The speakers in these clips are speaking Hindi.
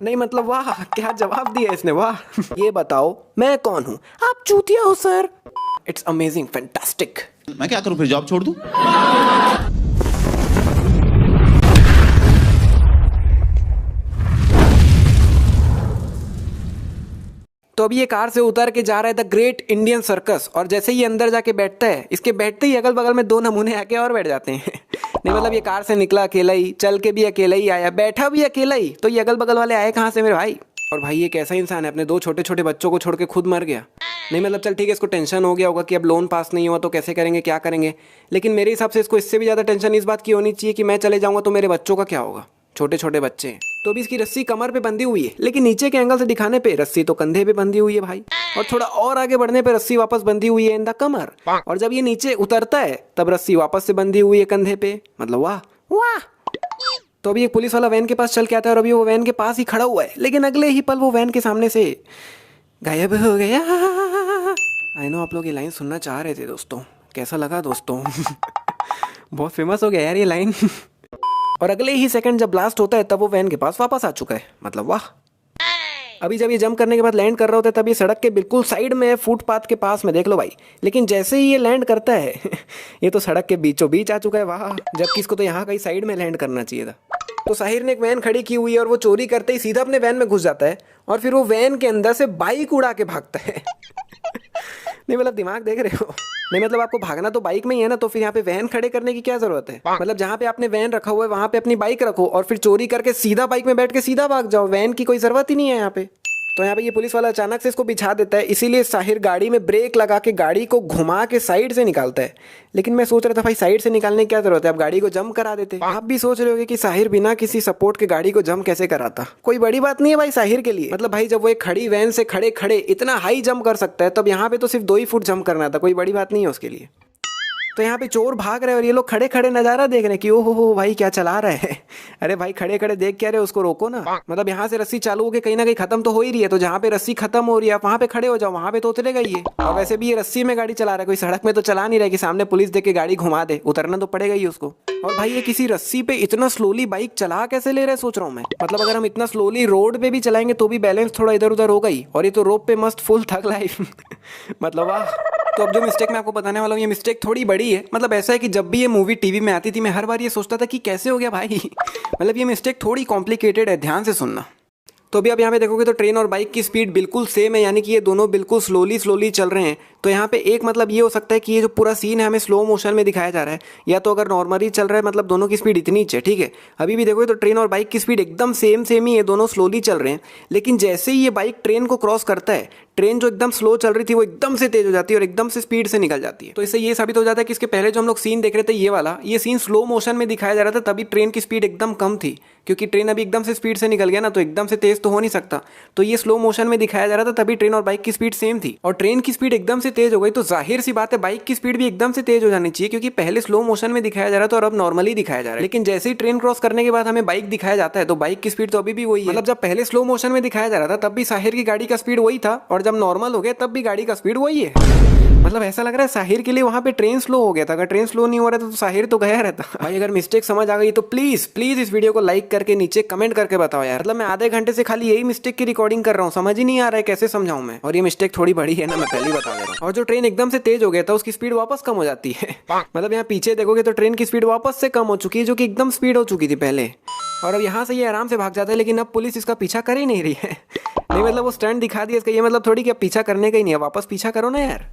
नहीं मतलब वाह, क्या जवाब दिया इसने, वाह। ये बताओ मैं कौन हूँ? आप चूतिया हो सर। It's amazing, fantastic. मैं क्या करूं फिर, जॉब छोड़ दूं? तो अभी ये कार से उतर के जा रहा है द ग्रेट इंडियन सर्कस, और जैसे ही अंदर जाके बैठता है, इसके बैठते ही अगल बगल में दो नमूने आके और बैठ जाते हैं। नहीं मतलब ये कार से निकला अकेला ही, चल के भी अकेला ही आया, बैठा भी अकेला ही, तो ये अगल बगल वाले आए कहाँ से मेरे भाई? और भाई ये कैसा इंसान है, अपने दो छोटे छोटे बच्चों को छोड़ के खुद मर गया। नहीं मतलब चल ठीक है, इसको टेंशन हो गया होगा कि अब लोन पास नहीं हुआ तो कैसे करेंगे, क्या करेंगे, लेकिन मेरे हिसाब से इसको इससे भी ज़्यादा टेंशन इस बात की होनी चाहिए कि मैं चले जाऊँगा तो मेरे बच्चों का क्या होगा, छोटे छोटे बच्चे हैं। तो भी इसकी रस्सी कमर पे बंधी हुई है, लेकिन नीचे के एंगल से दिखाने पे रस्सी तो कंधे पे बंधी हुई है भाई, और थोड़ा और आगे बढ़ने पे रस्सी वापस बंधी हुई है इन द कमर, और जब ये नीचे उतरता है तब रस्सी वापस से बंधी हुई है कंधे पे। मतलब वाह वाह। तो अभी एक पुलिस वाला वैन के पास चल के आता है, और अभी वो वैन के पास ही खड़ा हुआ है, लेकिन अगले ही पल वो वैन के सामने से गायब हो गया। आई नो आप लोग ये लाइन सुनना चाह रहे थे दोस्तों, कैसा लगा दोस्तों? बहुत फेमस हो गया यार ये लाइन। और अगले ही सेकंड जब ब्लास्ट होता है तब वो वैन के पास वापस आ चुका है। मतलब वाह। अभी जब ये जंप करने के बाद लैंड कर रहा होता है तब ये सड़क के बिल्कुल साइड में है, फुटपाथ के पास में, देख लो भाई, लेकिन जैसे ही ये लैंड करता है ये तो सड़क के बीचों बीच आ चुका है, वाह। जबकि इसको तो यहाँ कहीं साइड में लैंड करना चाहिए था। तो साहिर ने एक वैन खड़ी की हुई है और वो चोरी करते ही सीधा अपने वैन में घुस जाता है, और फिर वो वैन के अंदर से बाइक उड़ा के भागता है। नहीं मतलब दिमाग देख रहे हो? नहीं मतलब आपको भागना तो बाइक में ही है ना, तो फिर यहाँ पे वैन खड़े करने की क्या जरूरत है? मतलब जहाँ पे आपने वैन रखा हुआ है वहां पे अपनी बाइक रखो, और फिर चोरी करके सीधा बाइक में बैठ के सीधा भाग जाओ, वैन की कोई जरूरत ही नहीं है यहाँ पे। तो यहाँ पे ये पुलिस वाला अचानक से इसको बिछा देता है, इसीलिए साहिर गाड़ी में ब्रेक लगा के गाड़ी को घुमा के साइड से निकालता है। लेकिन मैं सोच रहा था भाई साइड से निकालने की क्या जरूरत है, आप गाड़ी को जंप करा देते। आप भी सोच रहे होगे कि साहिर बिना किसी सपोर्ट के गाड़ी को जंप कैसे कराता, कोई बड़ी बात नहीं है भाई साहिर के लिए। मतलब भाई जब वो एक खड़ी वैन से खड़े खड़े इतना हाई जंप कर सकता है, तब यहाँ पे तो सिर्फ 2 ही फुट जंप करना था, कोई बड़ी बात नहीं है उसके लिए। तो यहाँ पे चोर भाग रहे हैं और ये लोग खड़े खड़े नजारा देख रहे हैं कि ओहो हो भाई क्या चला रहा है। अरे भाई खड़े खड़े देख क्या रहे, उसको रोको ना। मतलब यहाँ से रस्सी चालू होकर कहीं ना कहीं खत्म तो हो ही रही है, तो जहाँ पे रस्सी खत्म हो रही है आप वहाँ पे खड़े हो जाओ, वहाँ पे तो उतरेगा ये। और वैसे भी ये रस्सी में गाड़ी चला रहा है, कोई सड़क में तो चला नहीं रहा कि सामने पुलिस देख के गाड़ी घुमा दे, उतरना तो पड़ेगा ही उसको। और भाई ये किसी रस्सी पे इतना स्लोली बाइक चला कैसे ले रहे हैं सोच रहा हूँ मैं। मतलब अगर हम इतना स्लोली रोड पे भी चलाएंगे तो भी बैलेंस थोड़ा इधर उधर होगा ही, और ये तो रोड पे मस्त फुल थक लाइफ। मतलब वाह। तो अब जो मिस्टेक मैं आपको बताने वाला हूँ ये मिस्टेक थोड़ी बड़ी है। मतलब ऐसा है कि जब भी ये मूवी टीवी में आती थी मैं हर बार ये सोचता था कि कैसे हो गया भाई। मतलब ये मिस्टेक थोड़ी कॉम्प्लिकेटेड है, ध्यान से सुनना। तो अभी आप यहाँ पे देखोगे तो ट्रेन और बाइक की स्पीड बिल्कुल सेम है, यानी कि ये दोनों बिल्कुल स्लोली स्लोली चल रहे हैं। तो यहाँ पे एक मतलब ये हो सकता है कि ये जो पूरा सीन है हमें स्लो मोशन में दिखाया जा रहा है, या तो अगर नॉर्मली चल रहा है मतलब दोनों की स्पीड इतनी ही है, ठीक है। अभी भी देखोगे तो ट्रेन और बाइक की स्पीड एकदम सेम सेम ही है, दोनों स्लोली चल रहे हैं। लेकिन जैसे ही ये बाइक ट्रेन को क्रॉस करता है, ट्रेन जो एकदम स्लो चल रही थी वो एकदम से तेज हो जाती है और एकदम से स्पीड से निकल जाती है। तो इससे ये साबित हो जाता है कि इसके पहले जो हम लोग सीन देख रहे थे ये वाला, ये सीन स्लो मोशन में दिखाया जा रहा था, तभी ट्रेन की स्पीड एकदम कम थी, क्योंकि ट्रेन अभी एकदम से स्पीड से निकल गया ना, तो एकदम से तेज तो हो नहीं सकता। तो ये स्लो मोशन में दिखाया जा रहा था, तभी ट्रेन और बाइक की स्पीड सेम थी। और ट्रेन की स्पीड एकदम से तेज हो गई तो जाहिर सी बात है बाइक की स्पीड भी एकदम से तेज हो जानी चाहिए, क्योंकि पहले स्लो मोशन में दिखाया जा रहा था और अब नॉर्मली दिखाया जा रहा है। लेकिन जैसे ही ट्रेन क्रॉस करने के बाद हमें बाइक दिखाया जाता है तो बाइक की स्पीड तो अभी भी वही है। मतलब जब पहले स्लो मोशन में दिखाया जा रहा था तब भी साहिर की गाड़ी का स्पीड वही था, और जब नॉर्मल हो गया तब भी गाड़ी का स्पीड वही है। मतलब ऐसा लग रहा है साहिर के लिए वहां पे ट्रेन स्लो हो गया था, अगर ट्रेन स्लो नहीं हो रहा था तो साहिर तो गया रहता। भाई अगर मिस्टेक समझ आ गई तो प्लीज प्लीज इस वीडियो को लाइक करके नीचे कमेंट करके बताओ यार। मतलब मैं आधे घंटे से खाली यही मिस्टेक की रिकॉर्डिंग कर रहा हूँ, समझ ही नहीं आ रहा है कैसे समझाऊं मैं। और ये मिस्टेक थोड़ी बड़ी है ना, मैं पहले ही बता दे रहा हूँ। और जो ट्रेन एकदम से तेज हो गया था उसकी स्पीड वापस कम हो जाती है। मतलब यहाँ पीछे देखोगे तो ट्रेन की स्पीड वापस से कम हो चुकी है, जो कि एकदम स्पीड हो चुकी थी पहले। और अब यहाँ से ये आराम से भाग जाता है, लेकिन अब पुलिस इसका पीछा कर ही नहीं रही है। नहीं मतलब वो स्टंट दिखा दिया इसका, ये मतलब थोड़ी कि अब पीछा करने का ही नहीं है, वापस पीछा करो ना यार।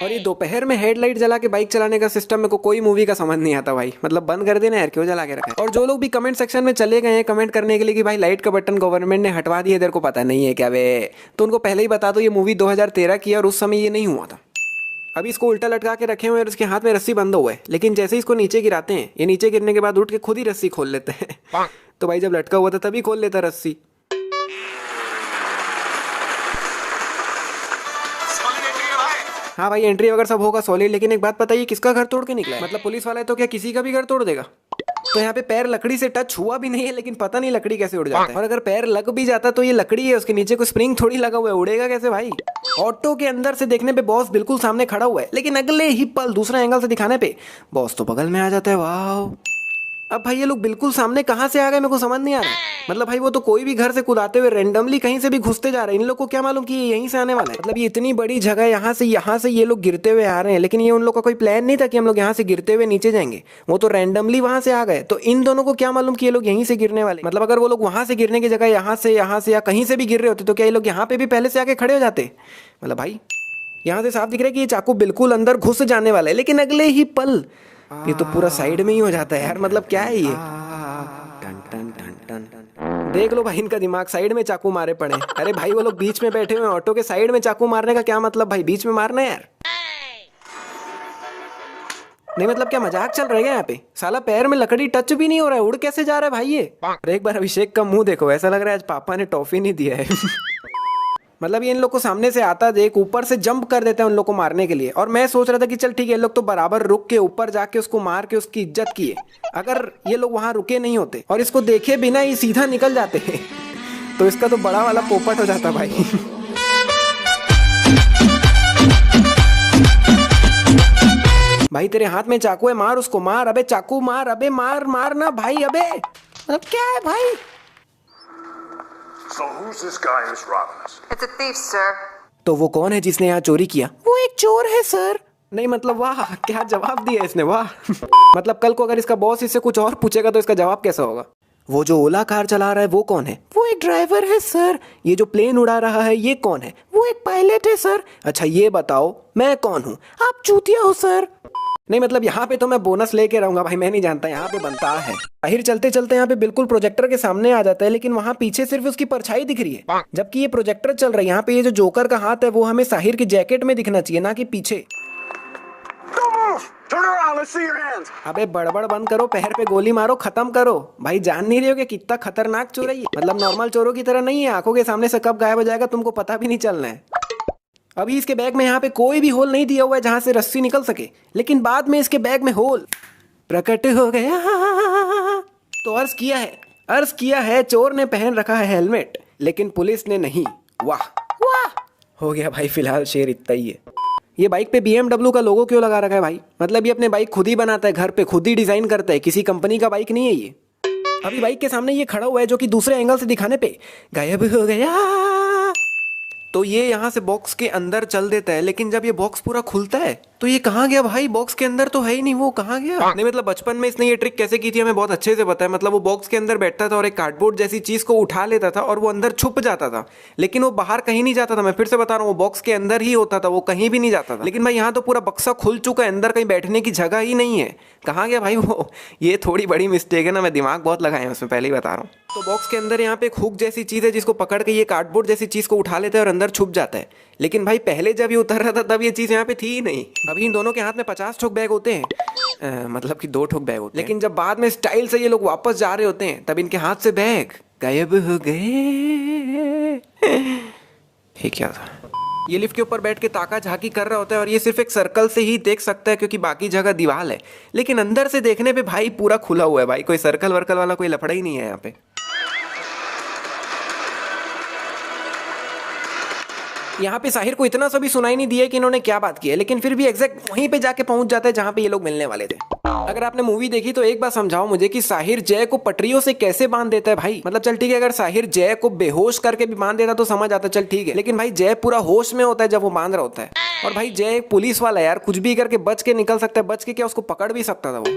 और ये दोपहर में हेडलाइट जला के बाइक चलाने का सिस्टम मेरे को कोई मूवी का समझ नहीं आता भाई। मतलब बंद कर देना यार, क्यों जला के रखा है। और जो लोग भी कमेंट सेक्शन में चले गए हैं कमेंट करने के लिए कि भाई लाइट का बटन गवर्नमेंट ने हटवा दिया, तेरे को पता नहीं है क्या वे, तो उनको पहले ही बता दो ये मूवी 2013 की है और उस समय ये नहीं हुआ था। अभी इसको उल्टा लटका के रखे हुए और इसके हाथ में रस्सी बंधा हुआ है, लेकिन जैसे ही इसको नीचे गिराते हैं ये नीचे गिरने के बाद उठ के खुद ही रस्सी खोल लेते हैं। तो भाई जब लटका हुआ था तभी खोल लेता रस्सी। हाँ भाई एंट्री वगैरह सब होगा सॉलिड, लेकिन एक बात बताइए किसका घर तोड़ के निकला है? मतलब पुलिस वाला है तो क्या किसी का भी घर तोड़ देगा? तो यहाँ पे पैर लकड़ी से टच हुआ भी नहीं है, लेकिन पता नहीं लकड़ी कैसे उड़ जाता है। और अगर पैर लग भी जाता तो ये लकड़ी है, उसके नीचे कोई स्प्रिंग थोड़ी लगा हुआ है, उड़ेगा कैसे भाई? ऑटो के अंदर से देखने पे बॉस बिल्कुल सामने खड़ा हुआ है, लेकिन अगले ही पल दूसरा एंगल से दिखाने पे बॉस तो बगल में आ जाता है। वाह अब भाई ये लोग बिल्कुल सामने कहाँ से आ गए, मेरे को समझ नहीं आ रहा है। मतलब भाई वो तो कोई भी घर से कुदाते हुए रेंडमली कहीं से भी घुसते जा रहे हैं। इन लोग को क्या मालूम कि ये यहीं से आने वाला है। मतलब ये इतनी बड़ी जगह, यहाँ से ये लोग गिरते हुए आ रहे हैं, लेकिन ये उन लोग का कोई प्लान नहीं था कि हम लोग यहाँ से गिरते हुए नीचे जाएंगे। वो तो रैंडमली वहां से आ गए। तो इन दोनों को क्या मालूम कि ये लोग यहीं से गिरने वाले। मतलब अगर वो लोग वहां से गिरने की जगह यहाँ से या कहीं से भी गिर रहे होते तो क्या ये लोग यहाँ पे भी पहले से आके खड़े हो जाते। मतलब भाई यहाँ से साफ दिख रहा है कि ये चाकू बिल्कुल अंदर घुस जाने वाला है, लेकिन अगले ही पल ये तो पूरा साइड में ही हो जाता है यार। मतलब क्या है ये। टन टन टन टन। देख लो भाई इनका दिमाग, साइड में चाकू मारे पड़े। अरे भाई वो लोग बीच में बैठे हुए, ऑटो के साइड में चाकू मारने का क्या मतलब भाई, बीच में मारना है यार। नहीं मतलब क्या मजाक चल रहा है यहाँ पे। साला पैर में लकड़ी टच भी नहीं हो रहा है, उड़ कैसे जा रहा है भाई ये। और एक बार अभिषेक का मुंह देखो, ऐसा लग रहा है आज पापा ने टॉफी नहीं दिया है। मतलब ये इन लोग को सामने से आता देख ऊपर से जंप कर देता है उन लोग को मारने के लिए। और मैं सोच रहा था कि चल ठीक है, ये लोग तो बराबर रुक के ऊपर जाके उसको मार के उसकी इज्जत किए। अगर ये लोग वहां रुके नहीं होते और इसको देखे बिना ही सीधा निकल जाते तो इसका तो बड़ा वाला पोपट हो जाता भाई। भाई तेरे हाथ में चाकू है, मार उसको, मार अबे, चाकू मार अबे, मार ना भाई अबे। मतलब क्या है भाई। So who's this guy who's robbing us? It's a thief, sir. तो वो कौन है जिसने यहाँ चोरी किया? वो एक चोर है सर। नहीं मतलब वाह क्या जवाब दिया इसने, वाह। मतलब कल को अगर इसका बॉस इससे कुछ और पूछेगा तो इसका जवाब कैसा होगा। वो जो ओला कार चला रहा है वो कौन है? वो एक ड्राइवर है सर। ये जो प्लेन उड़ा रहा है ये कौन है? वो एक पायलट है सर। अच्छा ये बताओ मैं कौन हूँ? आप चूतिया हो सर। नहीं मतलब यहाँ पे तो मैं बोनस लेके रहूंगा भाई, मैं नहीं जानता, यहाँ पे बनता है। ताहिर चलते चलते यहाँ पे बिल्कुल प्रोजेक्टर के सामने आ जाता है, लेकिन वहाँ पीछे सिर्फ उसकी परछाई दिख रही है, जबकि ये प्रोजेक्टर चल रहा है। यहाँ पे ये जो जोकर का हाथ है वो हमें साहिर की जैकेट में दिखना चाहिए, ना कि पीछे। अबे बड़बड़ बंद करो, पैर पे गोली मारो, खत्म करो भाई। जान नहीं रहे हो कि कितना खतरनाक चोर है ये। मतलब नॉर्मल चोरों की तरह नहीं है, आंखों के सामने से कब गायब हो जाएगा तुमको पता भी नहीं चलना है। अभी इसके बैग में यहाँ पे कोई भी होल नहीं दिया हुआ है जहां से रस्सी निकल सके, लेकिन बाद में इसके बैग में होल प्रकट हो गया। तो अर्ज किया है चोर ने पहन रखा है हेलमेट, लेकिन पुलिस ने नहीं। वाह वाह हो गया भाई, फिलहाल शेर इतना ही है। ये बाइक पे BMW का लोगो क्यों लगा रखा है भाई? मतलब ये अपने बाइक खुद ही बनाता है, घर पे खुद ही डिजाइन करता है, किसी कंपनी का बाइक नहीं है ये। अभी बाइक के सामने ये खड़ा हुआ है जो कि दूसरे एंगल से दिखाने पे गायब हो गया। तो ये यहाँ से बॉक्स के अंदर चल देता है, लेकिन जब ये बॉक्स पूरा खुलता है तो ये कहाँ गया भाई? बॉक्स के अंदर तो है ही नहीं, वो कहाँ गया? नहीं मतलब बचपन में इसने ये ट्रिक कैसे की थी हमें बहुत अच्छे से पता है। मतलब वो बॉक्स के अंदर बैठता था और एक कार्डबोर्ड जैसी चीज को उठा लेता था और वो अंदर छुप जाता था, लेकिन वो बाहर कहीं नहीं जाता था। मैं फिर से बता रहा हूँ, वो बॉक्स के अंदर ही होता था, वो कहीं भी नहीं जाता था। लेकिन भाई यहाँ तो पूरा बक्सा खुल चुका है, अंदर कहीं बैठने की जगह ही नहीं है। कहाँ गया भाई वो? ये थोड़ी बड़ी मिस्टेक है ना, मैं दिमाग बहुत लगाया उसमें, पहले ही बता रहा हूँ। तो बॉक्स के अंदर यहाँ पे एक हुक जैसी चीज है जिसको पकड़ के ये कार्डबोर्ड जैसी चीज को उठा लेता है और अंदर छुप जाता है। लेकिन भाई पहले जब ये उतर रहा था तब ये चीज यहाँ पे थी ही नहीं। अभी इन दोनों के हाथ में 50 ठोक बैग होते हैं, मतलब कि 2 ठोक बैग होते हैं। लेकिन जब बाद में स्टाइल से ये लोग वापस जा रहे होते हैं तब इनके हाथ से बैग गायब हो गए। ये क्या था? ये लिफ्ट के ऊपर बैठ के ताका झाकी कर रहा होता है और ये सिर्फ एक सर्कल से ही देख सकता है क्योंकि बाकी जगह दीवार है, लेकिन अंदर से देखने पे भाई पूरा खुला हुआ है भाई। कोई सर्कल वर्कल वाला कोई लफड़ा ही नहीं है यहाँ पे। यहाँ पे साहिर को इतना सा भी सुनाई नहीं दिया कि इन्होंने क्या बात की है, लेकिन फिर भी एग्जैक्ट वहीं पे जाके पहुंच जाता है जहाँ पे ये लोग मिलने वाले थे। अगर आपने मूवी देखी तो एक बार समझाओ मुझे कि साहिर जय को पटरियों से कैसे बांध देता है भाई। मतलब चल ठीक है, अगर साहिर जय को बेहोश करके भी बांध देता तो समझ आता, चल ठीक है, लेकिन भाई जय पूरा होश में होता है जब वो बांध रहा होता है। और भाई जय एक पुलिस वाला यार, कुछ भी करके बच के निकल सकता है, बच के क्या उसको पकड़ भी सकता था वो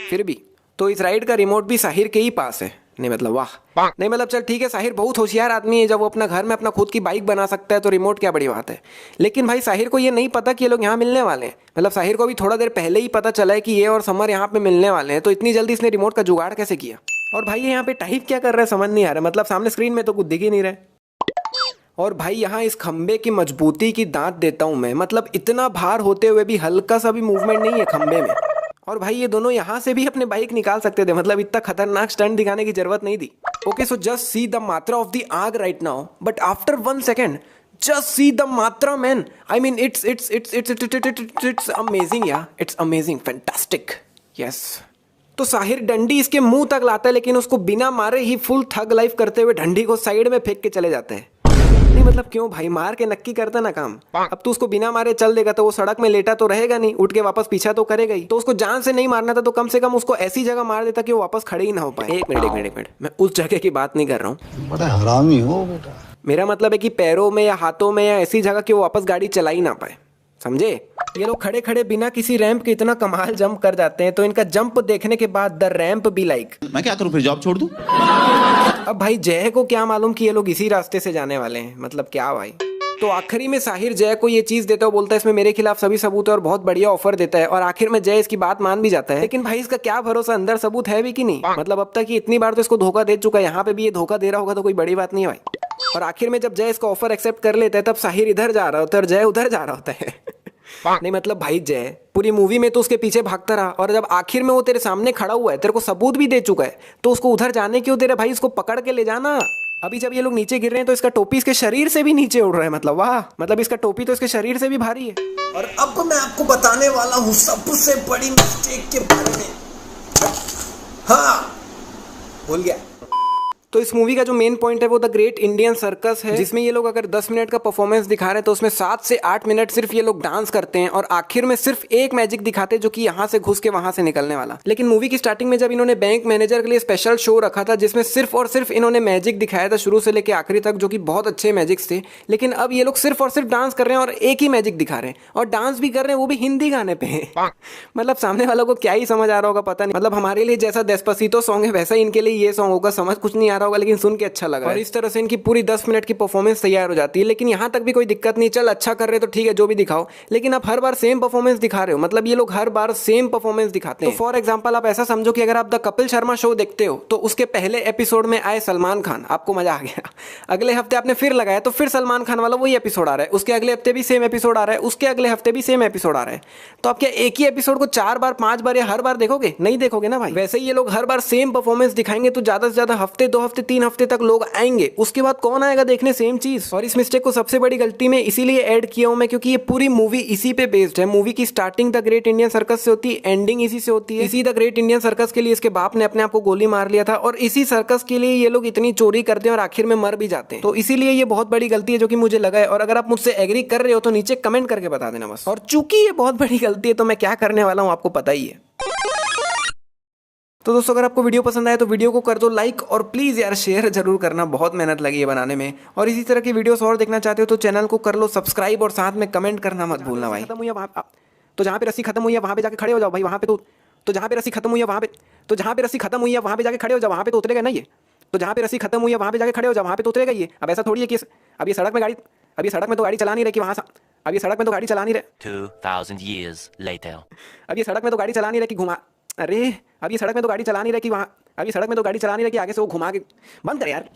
फिर भी। तो इस राइड का रिमोट भी साहिर के ही पास है। नहीं मतलब वाह, नहीं मतलब चल ठीक है, साहिर बहुत होशियार आदमी है, जब वो अपना घर में अपना खुद की बाइक बना सकता है तो रिमोट क्या बड़ी बात है। लेकिन भाई साहिर को ये नहीं पता कि ये लोग यहाँ मिलने वाले हैं। मतलब साहिर को भी थोड़ा देर पहले ही पता चला है कि ये और समर यहाँ पे मिलने वाले हैं, तो इतनी जल्दी इसने रिमोट का जुगाड़ कैसे किया? और भाई ये यहाँ पे टाइप क्या कर रहा है समझ नहीं आ रहा। मतलब सामने स्क्रीन में तो कुछ दिख ही नहीं रहा। और भाई यहाँ इस खंबे की मजबूती की दांत देता हूँ मैं। मतलब इतना भार होते हुए भी हल्का सा भी मूवमेंट नहीं है खंबे में। और भाई ये दोनों यहाँ से भी अपने बाइक निकाल सकते थे, मतलब इतना खतरनाक स्टंट दिखाने की जरूरत नहीं थी। Okay so just see the मात्रा ऑफ द आग right now, but after 1 second just see the मात्रा man. I mean it's amazing yeah it's amazing, fantastic, yes. तो साहिर डंडी इसके मुंह तक लाता है, लेकिन उसको बिना मारे ही फुल थग लाइफ करते हुए डंडी को साइड में फेंक के चले जाते हैं। नहीं मतलब क्यों भाई, मार के नक्की करता ना काम। अब तू उसको बिना मारे चल देगा तो वो सड़क में लेटा तो रहेगा नहीं, उठ के वापस पीछा तो करेगा ही। तो उसको जान से नहीं मारना था तो कम से कम उसको ऐसी जगह मार देता कि वो वापस खड़े ही ना हो पाए। एक मिनट, मैं उस जगह की बात नहीं कर रहा हूँ। बड़ा हरामी हो बेटा। मेरा मतलब है कि पैरों में या हाथों में या ऐसी जगह कि वो वापस गाड़ी चला ही ना पाए, समझे। ये लोग खड़े खड़े बिना किसी रैंप के इतना कमाल जंप कर जाते हैं, तो इनका जंप देखने के बाद द रैंप बी लाइक। मैं क्या करूं फिर, जॉब छोड़ दूं? अब भाई जय को क्या मालूम कि ये लोग इसी रास्ते से जाने वाले हैं, मतलब क्या भाई। तो आखिरी में साहिर जय को ये चीज देता है, बोलता है इसमें मेरे खिलाफ सभी सबूत है और बहुत बढ़िया ऑफर देता है, और आखिर में जय इसकी बात मान भी जाता है। लेकिन भाई इसका क्या भरोसा, अंदर सबूत है भी कि नहीं। मतलब अब तक ये इतनी बार तो इसको धोखा दे चुका है, यहाँ पे भी ये धोखा दे रहा होगा तो कोई बड़ी बात नहीं है भाई। और आखिर में जब जय इसका ऑफर एक्सेप्ट कर लेता है तब साहिर इधर जा रहा होता है और जय उधर जा रहा होता है। नहीं मतलब भाई जय पूरी मूवी में तो उसके पीछे भागता रहा, और जब आखिर में वो तेरे सामने खड़ा हुआ है, तेरे को सबूत भी दे चुका है, तो उसको उधर जाने क्यों दे रहा भाई, उसको पकड़ के ले जाना। अभी जब ये लोग नीचे गिर रहे हैं तो इसका टोपी इसके शरीर से भी नीचे उड़ रहा है, मतलब वाह, मतलब इसका टोपी तो इसके शरीर से भी भारी है। और अब मैं आपको बताने वाला हूँ सबसे बड़ी मिस्टेक के बारे में। हाँ, भूल गया। तो इस मूवी का जो मेन पॉइंट है वो द ग्रेट इंडियन सर्कस है, जिसमें ये लोग अगर 10 मिनट का परफॉर्मेंस दिखा रहे हैं तो उसमें 7 से 8 मिनट सिर्फ ये लोग डांस करते हैं, और आखिर में सिर्फ एक मैजिक दिखाते हैं जो कि यहाँ से घुस के वहां से निकलने वाला। लेकिन मूवी की स्टार्टिंग में जब इन्होंने बैंक मैनेजर के लिए स्पेशल शो रखा था जिसमें सिर्फ और सिर्फ इन्होंने मैजिक दिखाया था शुरू से लेकर आखिरी तक, जो कि बहुत अच्छे मैजिक्स थे, लेकिन अब ये लोग सिर्फ और सिर्फ डांस कर रहे हैं और एक ही मैजिक दिखा रहे हैं, और डांस भी कर रहे हैं वो भी हिंदी गाने पे है। मतलब सामने वालों को क्या ही समझ आ रहा होगा पता नहीं। मतलब हमारे लिए जैसा डेस्पासितो सॉन्ग है वैसा इनके लिए ये सॉन्ग होगा, समझ कुछ नहीं आ रहा होगा लेकिन सुन के अच्छा लगा। और इस तरह से इनकी पूरी 10 मिनट की परफॉर्मेंस तैयार हो जाती है। लेकिन यहाँ तक भी कोई दिक्कत नहीं, चल अच्छा कर रहे तो ठीक है जो भी दिखाओ, लेकिन आप हर बार सेम परफॉर्मेंस दिखा रहे हो। मतलब ये लोग हर बार सेम परफॉर्मेंस दिखाते हैं। तो फॉर एग्जांपल आप ऐसा समझो कि अगर आप द कपिल शर्मा शो देखते हो तो उसके पहले एपिसोड में आए सलमान खान, आपको मजा आ गया। अगले हफ्ते आपने फिर लगाया तो फिर सलमान खान वाला वही एपिसोड आ रहा है, उसके अगले हफ्ते भी सेम एपिसोड आ रहा है, उसके अगले हफ्ते भी सेम एपिसोड आ रहा है। तो आप क्या एक ही एपिसोड को 4 बार 5 बार या हर बार देखोगे? नहीं देखोगे ना भाई। वैसे ही ये लोग हर बार सेम परफॉर्मेंस दिखाएंगे तो ज्यादा से ज्यादा हफ्ते 2 हफ्ते 3 हफ्ते तक लोग आएंगे, उसके बाद कौन आएगा देखने सेम चीज। और इस मिस्टेक को सबसे बड़ी गलती में इसीलिए ऐड किया हूं मैं क्योंकि ये पूरी मूवी इसी पे बेस्ड है। मूवी की starting the great Indian circus से होती है, एंडिंग इसी से होती है। इसी द ग्रेट इंडियन सर्कस के लिए इसके बाप ने अपने आप को गोली मार लिया था, और इसी सर्कस के लिए ये लोग इतनी चोरी करते हैं और आखिर में मर भी जाते हैं। तो इसीलिए ये बहुत बड़ी गलती है जो कि मुझे लगा है, और अगर आप मुझसे एग्री कर रहे हो तो नीचे कमेंट करके बता देना बस। और चूंकि ये बहुत बड़ी गलती है तो मैं क्या करने वाला हूँ आपको पता ही है। तो दोस्तों अगर आपको वीडियो पसंद आए तो वीडियो को कर दो लाइक, और प्लीज़ यार शेयर जरूर करना, बहुत मेहनत लगी है बनाने में। और इसी तरह की वीडियोस और देखना चाहते हो तो चैनल को कर लो सब्सक्राइब, और साथ में कमेंट करना मत भूलना भाई। खत्म हुई है वहाँ, तो जहाँ पे रस्सी खत्म हुई है वहाँ पे जाके खड़े हो जाओ भाई, वहाँ पे तो जहाँ पे रस्सी खत्म हुई है वहाँ पे, तो जहाँ पे रस्सी खत्म हुई है वहाँ पे जाके खड़े हो जाओ, वहाँ पे तो उतरेगा ना ये। तो जहाँ पे रस्सी खत्म हुई है वहाँ पे जाके खड़े हो जाओ, वहाँ पे तो उतरेगा ये। अब ऐसा थोड़ी है कि अब ये सड़क में गाड़ी, अब ये सड़क में तो गाड़ी चला नहीं रही कि वहाँ, अब ये सड़क में तो गाड़ी चला नहीं रहे 2000 years later. अब ये सड़क में तो गाड़ी चला नहीं रही कि घुमा, अरे अब ये सड़क में तो गाड़ी चला नहीं रही कि वहाँ, अब ये सड़क में तो गाड़ी चला नहीं रही कि आगे से वो घुमा के, बंद कर यार।